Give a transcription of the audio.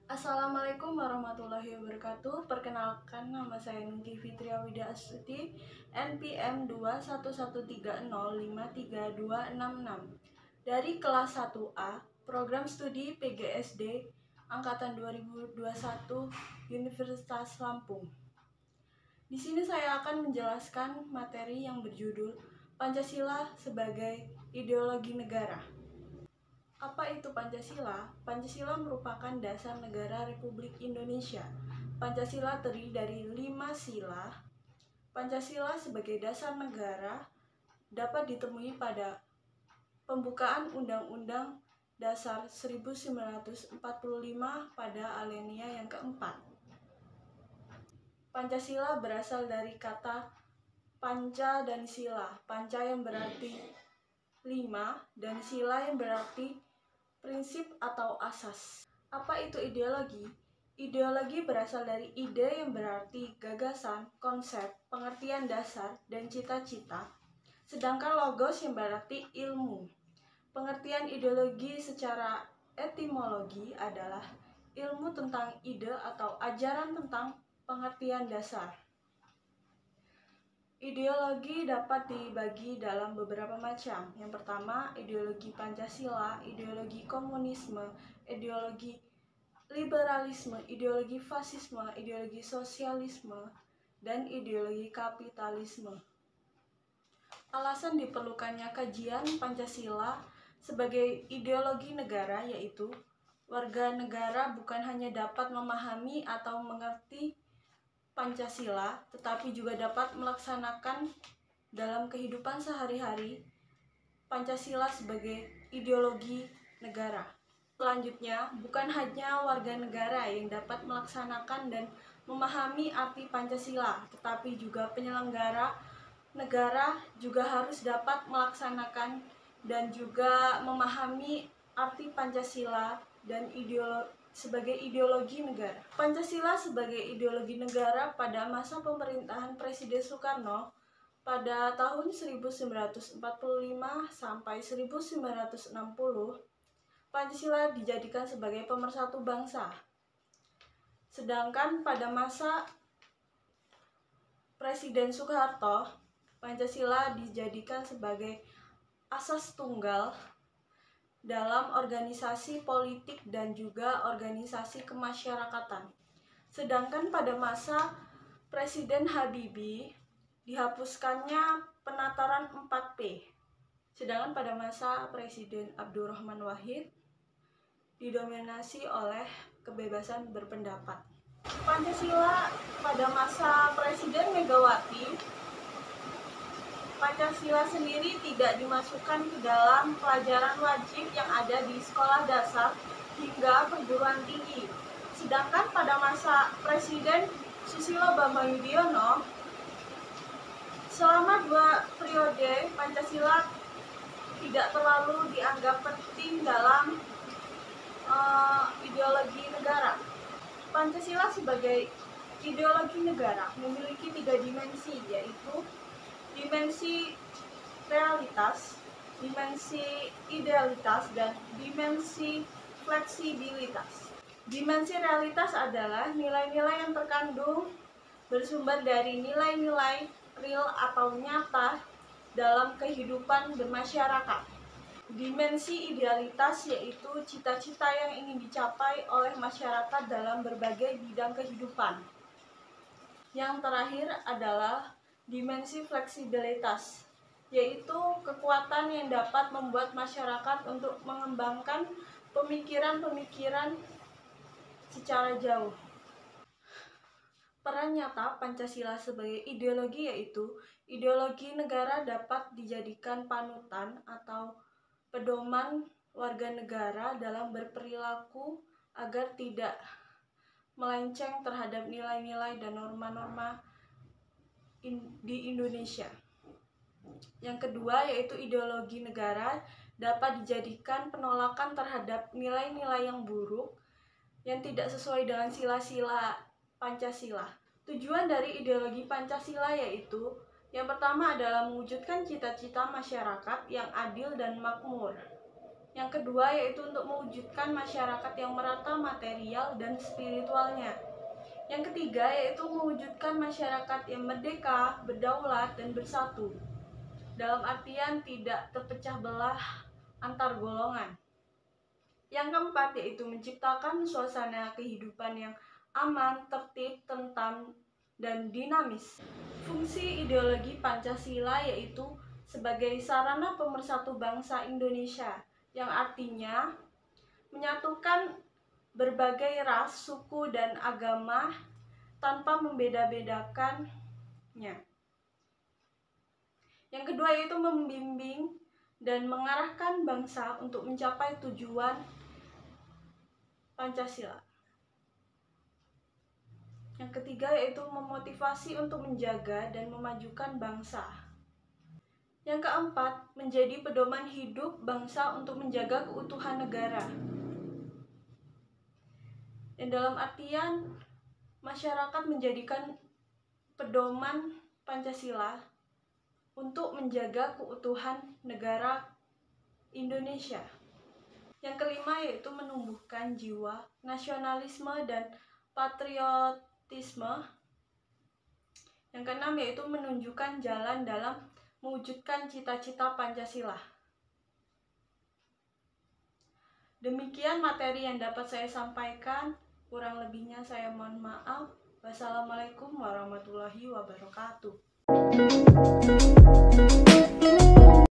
Assalamualaikum warahmatullahi wabarakatuh. Perkenalkan, nama saya Nungki Fitria Wida Astuti, NPM 21130532666 dari kelas 1A, Program Studi PGSD angkatan 2021 Universitas Lampung. Di sini saya akan menjelaskan materi yang berjudul Pancasila sebagai Ideologi Negara. Apa itu Pancasila? Pancasila merupakan dasar negara Republik Indonesia. Pancasila terdiri dari 5 sila. Pancasila sebagai dasar negara dapat ditemui pada pembukaan Undang-Undang Dasar 1945 pada alinea yang keempat. Pancasila berasal dari kata panca dan sila. Panca yang berarti 5 dan sila yang berarti prinsip atau asas. Apa itu ideologi? Ideologi berasal dari ide yang berarti gagasan, konsep, pengertian dasar, dan cita-cita. Sedangkan logos yang berarti ilmu. Pengertian ideologi secara etimologi adalah ilmu tentang ide atau ajaran tentang pengertian dasar. Ideologi dapat dibagi dalam beberapa macam. Yang pertama, ideologi Pancasila, ideologi komunisme, ideologi liberalisme, ideologi fasisme, ideologi sosialisme, dan ideologi kapitalisme. Alasan diperlukannya kajian Pancasila sebagai ideologi negara yaitu warga negara bukan hanya dapat memahami atau mengerti Pancasila, tetapi juga dapat melaksanakan dalam kehidupan sehari-hari Pancasila sebagai ideologi negara. Selanjutnya, bukan hanya warga negara yang dapat melaksanakan dan memahami arti Pancasila, tetapi juga penyelenggara negara juga harus dapat melaksanakan dan juga memahami arti Pancasila dan sebagai ideologi negara. Pancasila sebagai ideologi negara pada masa pemerintahan Presiden Soekarno pada tahun 1945 sampai 1960, Pancasila dijadikan sebagai pemersatu bangsa. Sedangkan pada masa Presiden Soeharto, Pancasila dijadikan sebagai asas tunggal dalam organisasi politik dan juga organisasi kemasyarakatan. Sedangkan pada masa Presiden Habibie dihapuskannya penataran 4P. Sedangkan pada masa Presiden Abdurrahman Wahid didominasi oleh kebebasan berpendapat. Pancasila pada masa Presiden Megawati, Pancasila sendiri tidak dimasukkan ke dalam pelajaran wajib yang ada di sekolah dasar hingga perguruan tinggi. Sedangkan pada masa Presiden Susilo Bambang Yudhoyono, selama 2 periode Pancasila tidak terlalu dianggap penting dalam ideologi negara. Pancasila sebagai ideologi negara memiliki 3 dimensi, yaitu dimensi realitas, dimensi idealitas, dan dimensi fleksibilitas. Dimensi realitas adalah nilai-nilai yang terkandung bersumber dari nilai-nilai real atau nyata dalam kehidupan bermasyarakat. Dimensi idealitas yaitu cita-cita yang ingin dicapai oleh masyarakat dalam berbagai bidang kehidupan. Yang terakhir adalah dimensi fleksibilitas, yaitu kekuatan yang dapat membuat masyarakat untuk mengembangkan pemikiran-pemikiran secara jauh. Peran nyata Pancasila sebagai ideologi yaitu ideologi negara dapat dijadikan panutan atau pedoman warga negara dalam berperilaku agar tidak melenceng terhadap nilai-nilai dan norma-norma di Indonesia. Yang kedua yaitu ideologi negara dapat dijadikan penolakan terhadap nilai-nilai yang buruk yang tidak sesuai dengan sila-sila Pancasila. Tujuan dari ideologi Pancasila yaitu yang pertama adalah mewujudkan cita-cita masyarakat yang adil dan makmur. Yang kedua yaitu untuk mewujudkan masyarakat yang merata material dan spiritualnya. Yang ketiga yaitu mewujudkan masyarakat yang merdeka, berdaulat, dan bersatu. Dalam artian tidak terpecah belah antar golongan. Yang keempat yaitu menciptakan suasana kehidupan yang aman, tertib, tentram, dan dinamis. Fungsi ideologi Pancasila yaitu sebagai sarana pemersatu bangsa Indonesia, yang artinya menyatukan berbagai ras, suku, dan agama tanpa membeda-bedakannya. Yang kedua yaitu membimbing dan mengarahkan bangsa untuk mencapai tujuan Pancasila. Yang ketiga yaitu memotivasi untuk menjaga dan memajukan bangsa. Yang keempat, menjadi pedoman hidup bangsa untuk menjaga keutuhan negara. Dan dalam artian masyarakat menjadikan pedoman Pancasila untuk menjaga keutuhan negara Indonesia. Yang kelima yaitu menumbuhkan jiwa nasionalisme dan patriotisme. Yang keenam yaitu menunjukkan jalan dalam mewujudkan cita-cita Pancasila. Demikian materi yang dapat saya sampaikan. Kurang lebihnya saya mohon maaf. Wassalamualaikum warahmatullahi wabarakatuh.